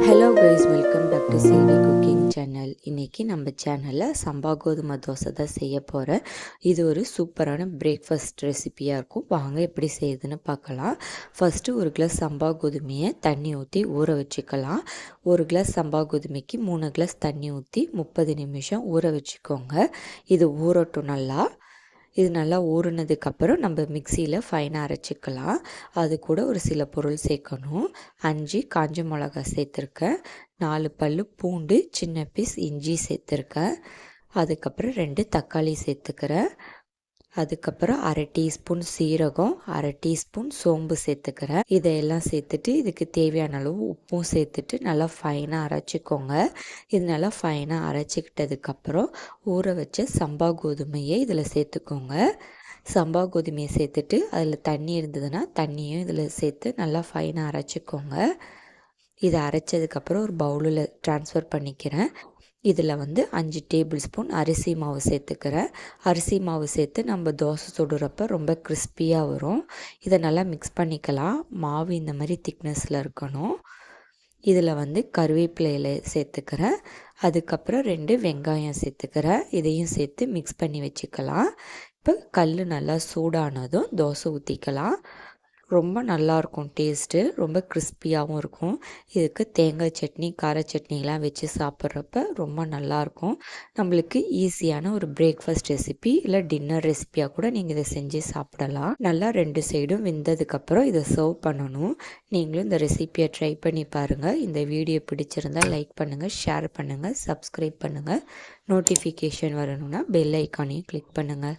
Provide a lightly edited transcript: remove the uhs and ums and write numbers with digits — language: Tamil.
Hello guys, welcome back to Selvi cooking channel. இன்றைக்கி நம்ம சேனலில் சம்பா கோதுமை தோசை தான் செய்ய போகிறேன். இது ஒரு சூப்பரான பிரேக்ஃபாஸ்ட் ரெசிபியாக இருக்கும். வாங்க எப்படி செய்யுதுன்னு பார்க்கலாம். ஃபஸ்ட்டு ஒரு கிளாஸ் சம்பா கோதுமையை தண்ணி ஊற்றி ஊற வச்சுக்கலாம். ஒரு கிளாஸ் சம்பா கோதுமைக்கு 3 கிளாஸ் தண்ணி ஊற்றி 30 நிமிஷம் ஊற வச்சுக்கோங்க. இது ஊறட்டும் நல்லா. இது நல்லா ஊறினதுக்கப்புறம் நம்ம மிக்சியில் ஃபைனாக அரைச்சிக்கலாம். அது கூட ஒரு சில பொருள் சேர்க்கணும். 5 காஞ்ச மிளகா சேர்த்துருக்கேன், 4 பல் பூண்டு, சின்ன பீஸ் இஞ்சி சேர்த்துருக்கேன். அதுக்கப்புறம் 2 தக்காளி சேர்த்துக்கிறேன். அதுக்கப்புறம் 1/2 டீஸ்பூன் சீரகம், 1/2 டீஸ்பூன் சோம்பு சேர்த்துக்கிறேன். இதையெல்லாம் சேர்த்துட்டு இதுக்கு தேவையான அளவு உப்பும் சேர்த்துட்டு நல்லா ஃபைனாக அரைச்சிக்கோங்க. இது நல்லா ஃபைனாக அரைச்சிக்கிட்டதுக்கப்புறம் ஊற வச்ச சம்பா கோதுமையை இதில் சேர்த்துக்கோங்க. சம்பா கோதுமையை சேர்த்துட்டு அதில் தண்ணி இருந்ததுன்னா தண்ணியும் இதில் சேர்த்து நல்லா ஃபைனாக அரைச்சிக்கோங்க. இதை அரைச்சதுக்கப்புறம் ஒரு பவுலில் ட்ரான்ஸ்ஃபர் பண்ணிக்கிறேன். இதில் 5 டேபிள் ஸ்பூன் அரிசி மாவு சேர்த்துக்கிறேன். அரிசி மாவு சேர்த்து நம்ம தோசை சுடுறப்ப ரொம்ப கிறிஸ்பியாக வரும். இதை நல்லா மிக்ஸ் பண்ணிக்கலாம். மாவு இந்த மாதிரி திக்னஸில் இருக்கணும். இதில் கருவேப்பிலையில் சேர்த்துக்கிறேன். அதுக்கப்புறம் 2 வெங்காயம் சேர்த்துக்கிறேன். இதையும் சேர்த்து மிக்ஸ் பண்ணி வச்சுக்கலாம். இப்போ கல் நல்லா சூடானதும் தோசை ஊற்றிக்கலாம். ரொம்ப நல்லாயிருக்கும் டேஸ்ட்டு, ரொம்ப கிறிஸ்பியாகவும் இருக்கும். இதுக்கு தேங்காய் சட்னி, கார சட்னிலாம் வச்சு சாப்பிட்றப்ப ரொம்ப நல்லாயிருக்கும். நம்மளுக்கு ஈஸியான ஒரு பிரேக்ஃபாஸ்ட் ரெசிபி இல்லை டின்னர் ரெசிபியாக கூட நீங்கள் இதை செஞ்சு சாப்பிடலாம். நல்லா 2 சைடும் வெந்ததுக்கப்புறம் இதை சர்வ் பண்ணணும். நீங்களும் இந்த ரெசிபியை ட்ரை பண்ணி பாருங்கள். இந்த வீடியோ பிடிச்சிருந்தால் லைக் பண்ணுங்கள், ஷேர் பண்ணுங்கள், சப்ஸ்கிரைப் பண்ணுங்கள். நோட்டிஃபிகேஷன் வரணும்னா பெல் ஐக்கானையும் கிளிக் பண்ணுங்கள்.